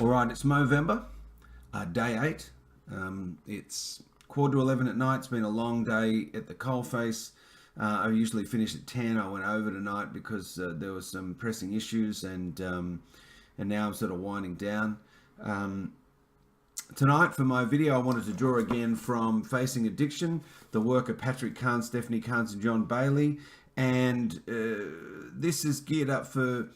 All right, it's Movember, day 8. It's quarter to 11 at night. It's been a long day at the coalface. I usually finish at 10. I went over tonight because there was some pressing issues, and now I'm sort of winding down. Tonight for my video, I wanted to draw again from Facing Addiction, the work of Patrick Carnes, Stefanie and John Bailey, and this is geared up for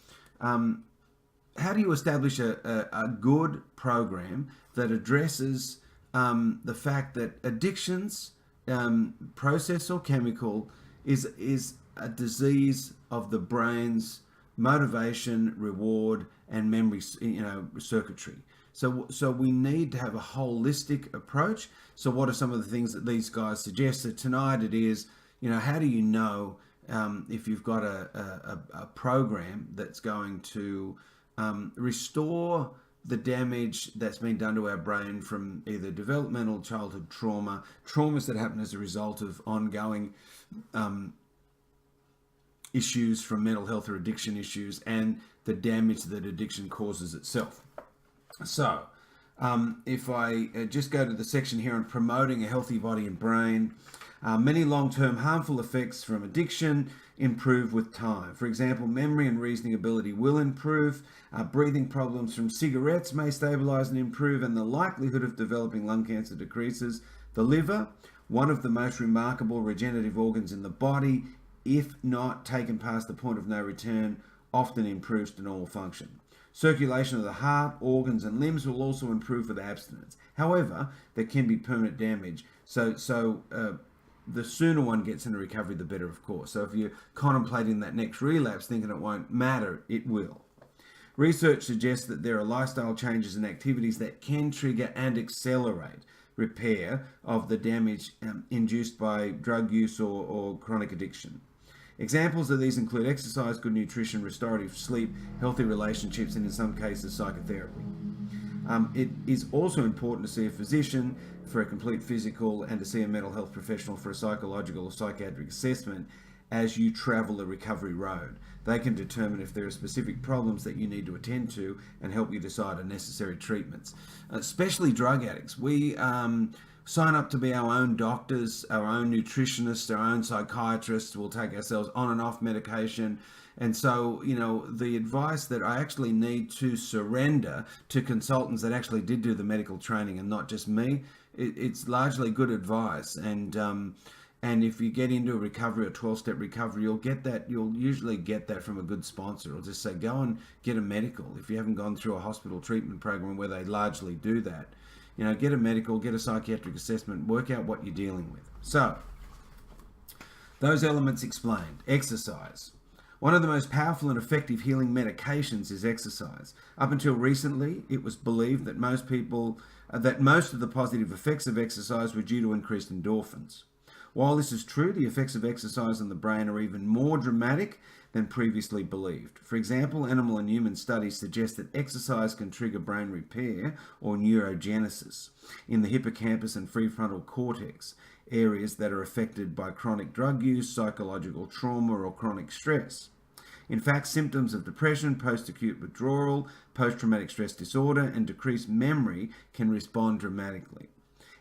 how do you establish a good program that addresses the fact that addictions, process or chemical, is a disease of the brain's motivation, reward, and memory, circuitry. So we need to have a holistic approach. So what are some of the things that these guys suggest? So tonight it is, how do you know if you've got a program that's going to restore the damage that's been done to our brain from either developmental childhood traumas that happen as a result of ongoing issues from mental health or addiction issues, and the damage that addiction causes itself. So if I just go to the section here on promoting a healthy body and brain, many long-term harmful effects from addiction improve with time. For example, memory and reasoning ability will improve. Breathing problems from cigarettes may stabilize and improve, and the likelihood of developing lung cancer decreases. The liver, one of the most remarkable regenerative organs in the body, if not taken past the point of no return, often improves to normal function. Circulation of the heart, organs, and limbs will also improve with abstinence. However, there can be permanent damage. So the sooner one gets into recovery, the better, of course. So if you're contemplating that next relapse, thinking it won't matter, it will. Research suggests that there are lifestyle changes and activities that can trigger and accelerate repair of the damage induced by drug use or chronic addiction. Examples of these include exercise, good nutrition, restorative sleep, healthy relationships, and in some cases, psychotherapy. It is also important to see a physician for a complete physical and to see a mental health professional for a psychological or psychiatric assessment as you travel the recovery road. They can determine if there are specific problems that you need to attend to and help you decide on necessary treatments. Especially drug addicts. We sign up to be our own doctors, our own nutritionists, our own psychiatrists. We'll take ourselves on and off medication. And so, the advice that I actually need to surrender to consultants that actually did do the medical training and not just me, it's largely good advice. And if you get into a recovery, a 12-step recovery, you'll usually get that from a good sponsor. It'll just say, go and get a medical. If you haven't gone through a hospital treatment program where they largely do that, get a medical, get a psychiatric assessment, work out what you're dealing with. So, those elements explained. Exercise. One of the most powerful and effective healing medications is exercise. Up until recently, it was believed that most of the positive effects of exercise were due to increased endorphins. While this is true, the effects of exercise on the brain are even more dramatic than previously believed. For example, animal and human studies suggest that exercise can trigger brain repair or neurogenesis in the hippocampus and prefrontal cortex, areas that are affected by chronic drug use, psychological trauma, or chronic stress. In fact, symptoms of depression, post-acute withdrawal, post-traumatic stress disorder, and decreased memory can respond dramatically.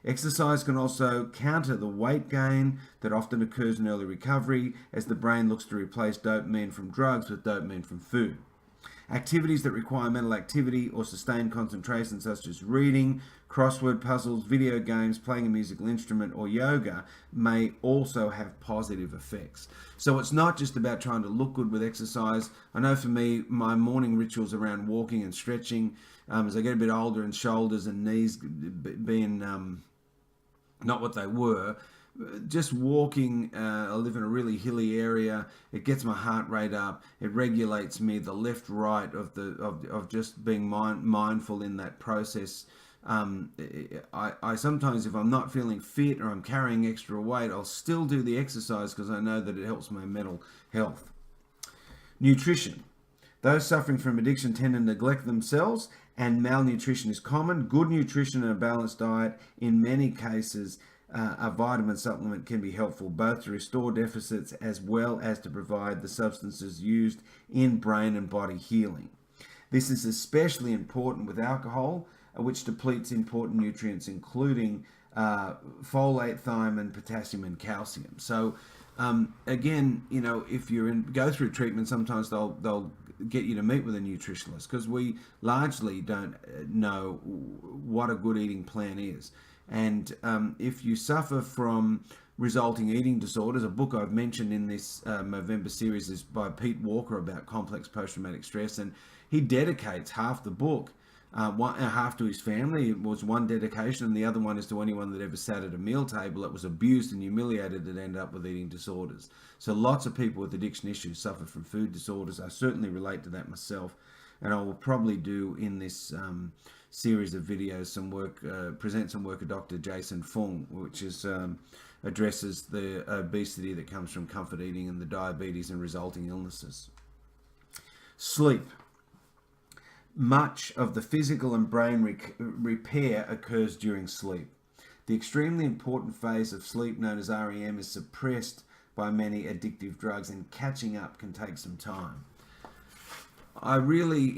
Exercise can also counter the weight gain that often occurs in early recovery as the brain looks to replace dopamine from drugs with dopamine from food. Activities that require mental activity or sustained concentration, such as reading, crossword puzzles, video games, playing a musical instrument, or yoga, may also have positive effects. So it's not just about trying to look good with exercise. I know for me, my morning rituals around walking and stretching, as I get a bit older and shoulders and knees being not what they were, just walking. I live in a really hilly area. It gets my heart rate up. It regulates me, the left right of just being mindful in that process. I sometimes, if I'm not feeling fit or I'm carrying extra weight, I'll still do the exercise because I know that it helps my mental health. Nutrition. Those suffering from addiction tend to neglect themselves, and malnutrition is common. Good nutrition and a balanced diet, in many cases, a vitamin supplement can be helpful both to restore deficits as well as to provide the substances used in brain and body healing. This is especially important with alcohol, which depletes important nutrients, including folate, thiamine, potassium, and calcium. So, again, if go through treatment, sometimes they'll get you to meet with a nutritionist, because we largely don't know what a good eating plan is. And if you suffer from resulting eating disorders, a book I've mentioned in this Movember series is by Pete Walker about complex post-traumatic stress, and he dedicates half the book, half to his family. It was one dedication, and the other one is to anyone that ever sat at a meal table that was abused and humiliated and ended up with eating disorders. So lots of people with addiction issues suffer from food disorders. I certainly relate to that myself, and I will probably do in this series of videos some work, present some work of Dr. Jason Fung, which is addresses the obesity that comes from comfort eating and the diabetes and resulting illnesses. Sleep. Much of the physical and brain repair occurs during sleep. The extremely important phase of sleep, known as REM, is suppressed by many addictive drugs, and catching up can take some time. I really,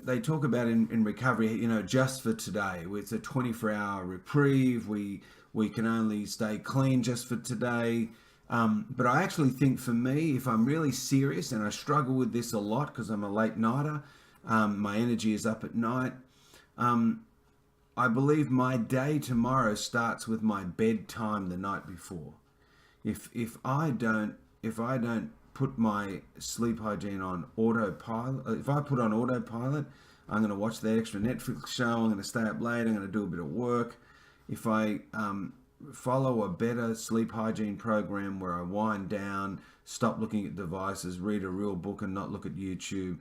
they talk about in recovery, just for today. It's a 24-hour reprieve. We can only stay clean just for today. But I actually think for me, if I'm really serious, and I struggle with this a lot because I'm a late nighter, my energy is up at night. I believe my day tomorrow starts with my bedtime the night before. If I don't put my sleep hygiene on autopilot, if I put on autopilot, I'm going to watch that extra Netflix show. I'm going to stay up late. I'm going to do a bit of work. If I follow a better sleep hygiene program where I wind down, stop looking at devices, read a real book and not look at YouTube,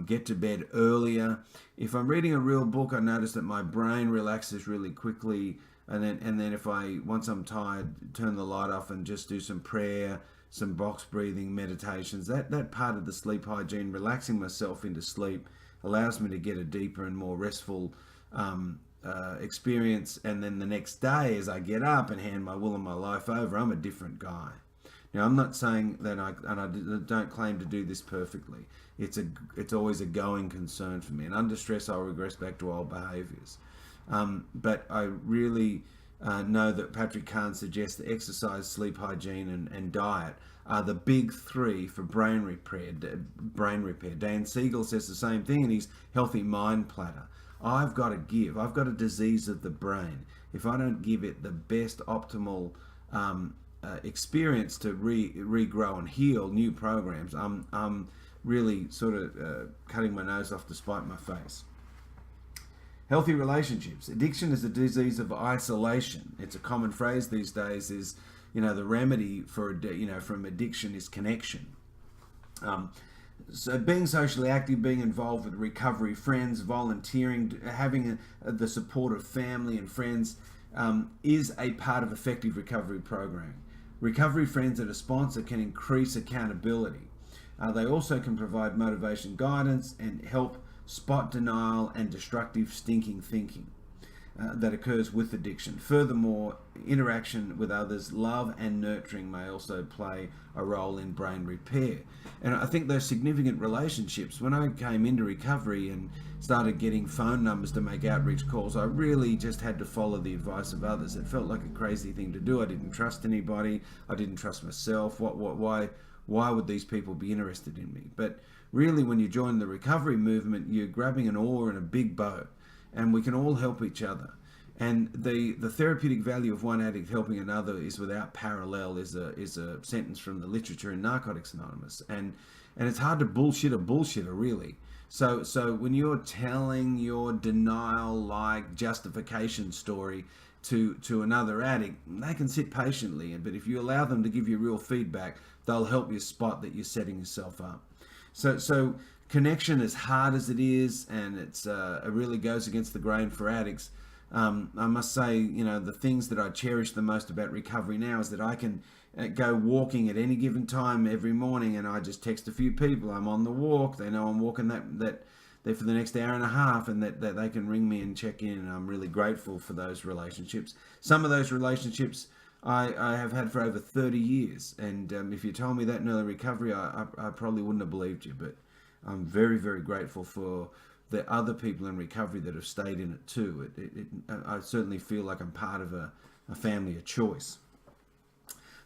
get to bed earlier. If I'm reading a real book, I notice that my brain relaxes really quickly, and then if once I'm tired, turn the light off and just do some prayer, some box breathing, meditations. That part of the sleep hygiene, relaxing myself into sleep, allows me to get a deeper and more restful experience. And then the next day, as I get up and hand my will and my life over, I'm a different guy. Now, I'm not saying that I don't claim to do this perfectly. It's always a going concern for me. And under stress, I'll regress back to old behaviours. But I really know that Patrick Carnes suggests that exercise, sleep hygiene, and diet are the big three for brain repair. Dan Siegel says the same thing in his Healthy Mind Platter. I've got a disease of the brain. If I don't give it the best optimal experience to regrow and heal new programs, I'm really sort of cutting my nose off to spite my face. Healthy relationships. Addiction is a disease of isolation. It's a common phrase these days. Is the remedy for from addiction is connection. So being socially active, being involved with recovery friends, volunteering, having the support of family and friends is a part of effective recovery programming. Recovery friends and a sponsor can increase accountability. They also can provide motivation, guidance, and help spot denial and destructive stinking thinking that occurs with addiction. Furthermore, interaction with others, love and nurturing may also play a role in brain repair. And I think those significant relationships, when I came into recovery and started getting phone numbers to make outreach calls, I really just had to follow the advice of others. It felt like a crazy thing to do. I didn't trust anybody. I didn't trust myself. Why would these people be interested in me? But really, when you join the recovery movement, you're grabbing an oar in a big boat, and we can all help each other. And the therapeutic value of one addict helping another is without parallel, is a sentence from the literature in Narcotics Anonymous. And it's hard to bullshit a bullshitter, really. So when you're telling your denial-like justification story to another addict, they can sit patiently. But if you allow them to give you real feedback, they'll help you spot that you're setting yourself up. So connection, as hard as it is, and it really goes against the grain for addicts. I must say, the things that I cherish the most about recovery now is that I can go walking at any given time every morning, and I just text a few people. I'm on the walk. They know I'm walking that for the next hour and a half, and that they can ring me and check in. And I'm really grateful for those relationships. Some of those relationships I have had for over 30 years. And if you told me that in early recovery, I probably wouldn't have believed you. But I'm very, very grateful for the other people in recovery that have stayed in it too. I certainly feel like I'm part of a family of choice.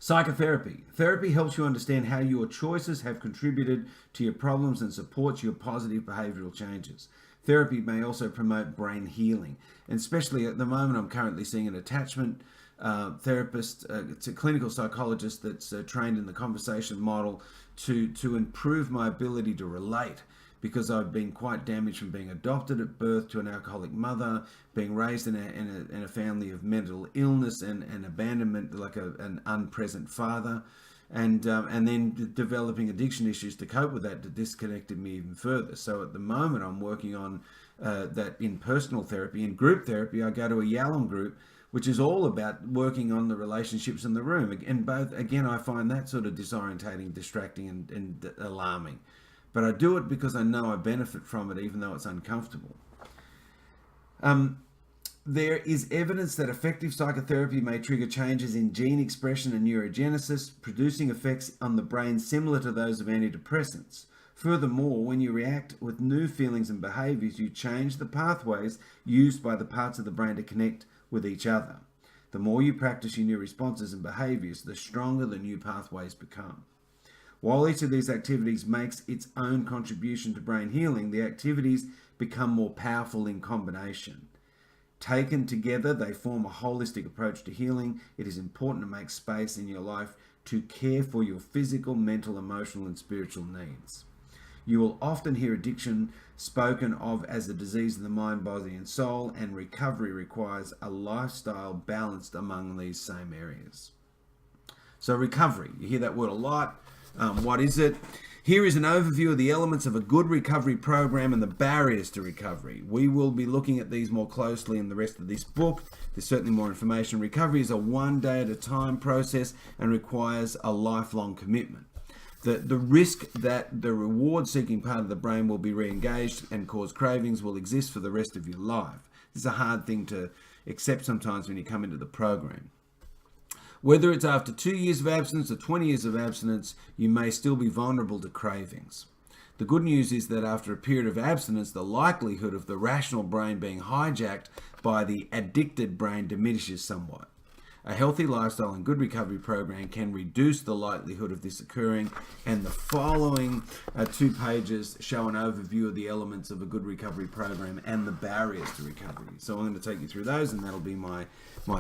Psychotherapy. Therapy helps you understand how your choices have contributed to your problems and supports your positive behavioral changes. Therapy may also promote brain healing, and especially at the moment I'm currently seeing an attachment therapist. It's a clinical psychologist that's trained in the conversation model to improve my ability to relate, because I've been quite damaged from being adopted at birth to an alcoholic mother, being raised in a family of mental illness and abandonment, like an unpresent father, and then developing addiction issues to cope with that disconnected me even further. So at the moment I'm working on that in personal therapy. In group therapy, I go to a Yalom group, which is all about working on the relationships in the room. And both, again, I find that sort of disorientating, distracting, and alarming. But I do it because I know I benefit from it, even though it's uncomfortable. There is evidence that effective psychotherapy may trigger changes in gene expression and neurogenesis, producing effects on the brain similar to those of antidepressants. Furthermore, when you react with new feelings and behaviors, you change the pathways used by the parts of the brain to connect with each other. The more you practice your new responses and behaviors, the stronger the new pathways become. While each of these activities makes its own contribution to brain healing, the activities become more powerful in combination. Taken together, they form a holistic approach to healing. It is important to make space in your life to care for your physical, mental, emotional, and spiritual needs. You will often hear addiction spoken of as a disease of the mind, body, and soul, and recovery requires a lifestyle balanced among these same areas. So recovery, you hear that word a lot. What is it? Here is an overview of the elements of a good recovery program and the barriers to recovery. We will be looking at these more closely in the rest of this book. There's certainly more information. Recovery is a one day at a time process and requires a lifelong commitment. The risk that the reward-seeking part of the brain will be re-engaged and cause cravings will exist for the rest of your life. This is a hard thing to accept sometimes when you come into the program. Whether it's after 2 years of abstinence or 20 years of abstinence, you may still be vulnerable to cravings. The good news is that after a period of abstinence, the likelihood of the rational brain being hijacked by the addicted brain diminishes somewhat. A healthy lifestyle and good recovery program can reduce the likelihood of this occurring, and the following 2 pages show an overview of the elements of a good recovery program and the barriers to recovery. So I'm going to take you through those, and that'll be my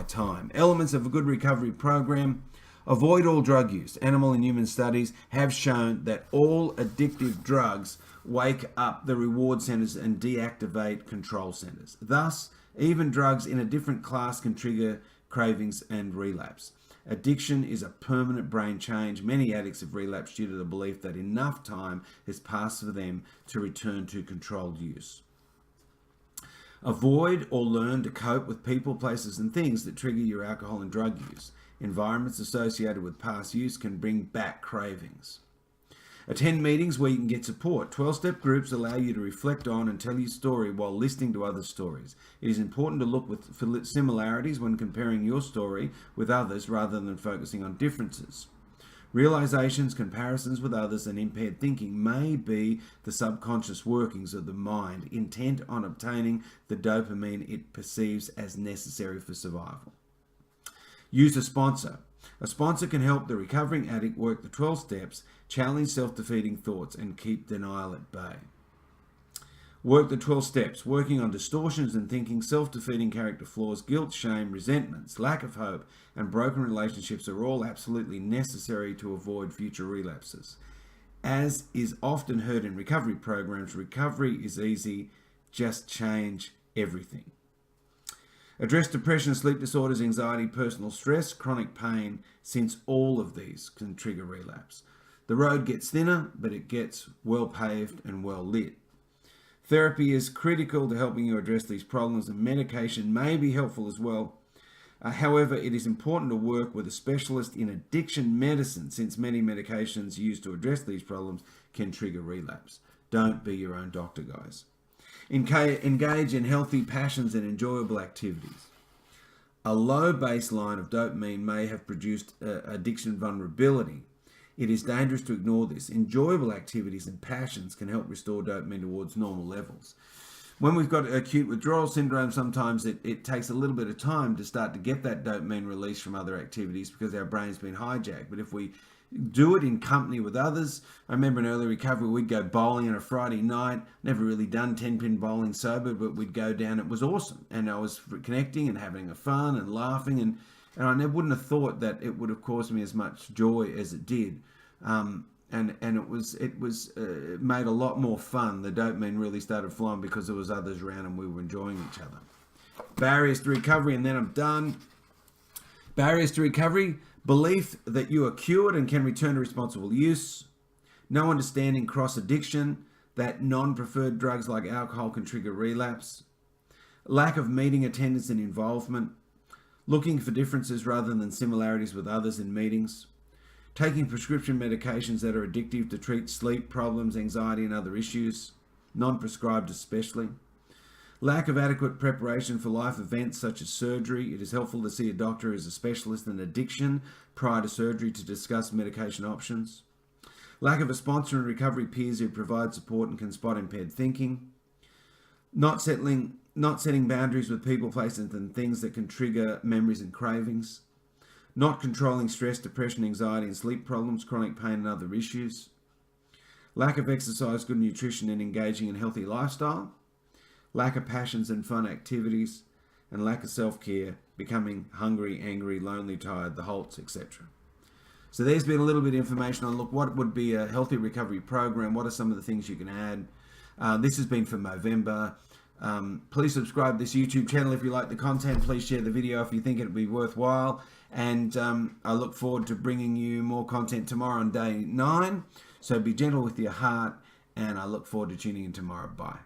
time. Elements of a good recovery program. Avoid all drug use. Animal and human studies have shown that all addictive drugs wake up the reward centers and deactivate control centers. Thus, even drugs in a different class can trigger cravings and relapse. Addiction is a permanent brain change. Many addicts have relapsed due to the belief that enough time has passed for them to return to controlled use. Avoid or learn to cope with people, places, and things that trigger your alcohol and drug use. Environments associated with past use can bring back cravings. Attend meetings where you can get support. 12-step groups allow you to reflect on and tell your story while listening to other stories. It is important to look for similarities when comparing your story with others rather than focusing on differences. Realizations, comparisons with others, and impaired thinking may be the subconscious workings of the mind, intent on obtaining the dopamine it perceives as necessary for survival. Use a sponsor. A sponsor can help the recovering addict work the 12 steps, challenge self-defeating thoughts, and keep denial at bay. Work the 12 steps, working on distortions in thinking, self-defeating character flaws, guilt, shame, resentments, lack of hope, and broken relationships are all absolutely necessary to avoid future relapses. As is often heard in recovery programs, recovery is easy, just change everything. Address depression, sleep disorders, anxiety, personal stress, chronic pain, since all of these can trigger relapse. The road gets thinner, but it gets well paved and well lit. Therapy is critical to helping you address these problems, and medication may be helpful as well. However, it is important to work with a specialist in addiction medicine, since many medications used to address these problems can trigger relapse. Don't be your own doctor, guys. Engage in healthy passions and enjoyable activities. A low baseline of dopamine may have produced addiction vulnerability. It is dangerous to ignore this. Enjoyable activities and passions can help restore dopamine towards normal levels. When we've got acute withdrawal syndrome, sometimes it takes a little bit of time to start to get that dopamine release from other activities because our brain's been hijacked. But if we do it in company with others, I remember in early recovery, we'd go bowling on a Friday night. Never really done 10-pin bowling sober, but we'd go down. It was awesome. And I was connecting and having a fun and laughing. And I wouldn't have thought that it would have caused me as much joy as it did. And it made a lot more fun. The dopamine really started flowing because there was others around and we were enjoying each other. Barriers to recovery, and then I'm done. Barriers to recovery: belief that you are cured and can return to responsible use. No understanding cross-addiction, that non-preferred drugs like alcohol can trigger relapse. Lack of meeting attendance and involvement. Looking for differences rather than similarities with others in meetings. Taking prescription medications that are addictive to treat sleep problems, anxiety, and other issues, non-prescribed especially. Lack of adequate preparation for life events such as surgery. It is helpful to see a doctor who is a specialist in addiction prior to surgery to discuss medication options. Lack of a sponsor and recovery peers who provide support and can spot impaired thinking. Not setting boundaries with people, places, and things that can trigger memories and cravings. Not controlling stress, depression, anxiety, and sleep problems, chronic pain, and other issues. Lack of exercise, good nutrition, and engaging in healthy lifestyle. Lack of passions and fun activities. And lack of self-care, becoming hungry, angry, lonely, tired, the Holts, etc. So there's been a little bit of information on, look, what would be a healthy recovery program? What are some of the things you can add? This has been for Movember. Please subscribe to this YouTube channel if you like the content. Please share the video if you think it would be worthwhile. And I look forward to bringing you more content tomorrow on day 9. So be gentle with your heart, and I look forward to tuning in tomorrow. Bye.